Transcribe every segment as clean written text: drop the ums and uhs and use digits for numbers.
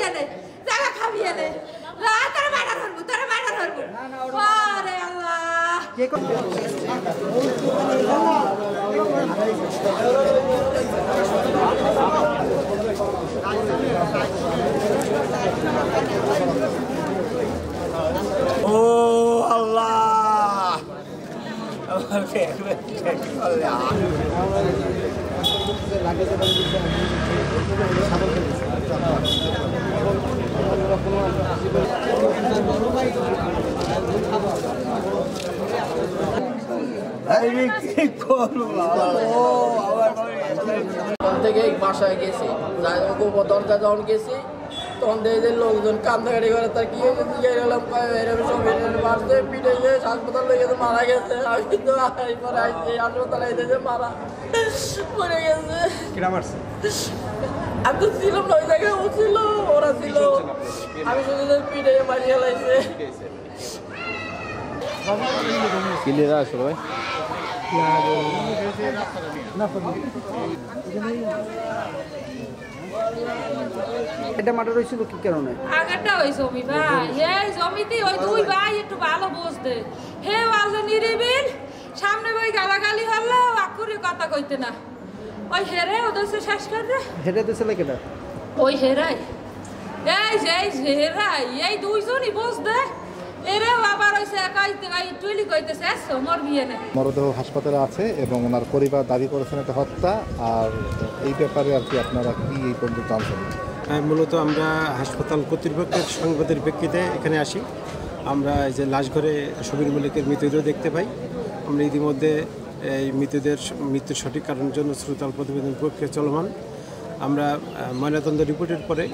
খাবিয়ে নে জায়গা খাবিয়ে নে তোরা মারা ধরবো আরে আল্লাহ কে ও আল্লাহ আমার ফেলে আল্লাহ থেকে বাসায় গেছি দরজা যখন গেছি তখন দেখে লোকজন কান্দাকাটি করে তার কি গেলাম মারতে পিঠে হাসপাতাল লেগে মারা গেছে আমি কিন্তু পরে হাসপাতালে এসেছে মারা মরে গেছে আমি তো ছিলাম না ওই জায়গায় ও ছিল ওরা ছিল আমি শুধু পিঠে মারিয়ে লাইছে ক্লিয়ার আছে ভাই এটা মার্ডার হয়েছিল কি কারণে? আগেরটা ওই জমি ভাই এই জমিতে ওই দুই ভাই একটু ভালো বুঝতে হে আল্লাহ নিরিবিল সামনে ওই গালাগালি হলো আকুরি কথা কইতে না ওই হেরে ওদের শেষ করে হেরে দিছিল কেটা ওই হেরাই এই হেরাই এই দুইজনই বুঝতে এরে আবার ওই টুইলি কইতেছে মোর বিয়ে না মরদেহ হাসপাতালে আছে এবং ওনার পরিবার দাবি করেছেন এটা হত্যা আর এই ব্যাপারে আর কি আপনারা কি এই পর্যন্ত জানছেন? মূলত আমরা হাসপাতাল কর্তৃপক্ষের সংবাদের প্রেক্ষিতে এখানে আসি আমরা এই যে লাশঘরে শবীর মল্লিকের মৃতদেহ দেখতে পাই আমরা ইতিমধ্যে এই মৃত্যুর সঠিক কারণের জন্য শ্রুতাল প্রতিবেদন প্রক্রিয়া চলমান আমরা ময়নাতদন্ত রিপোর্টের পরে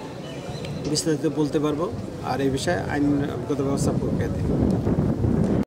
বিস্তারিত বলতে পারবো আর এই বিষয়ে আইনগত ব্যবস্থা প্রক্রিয়াতে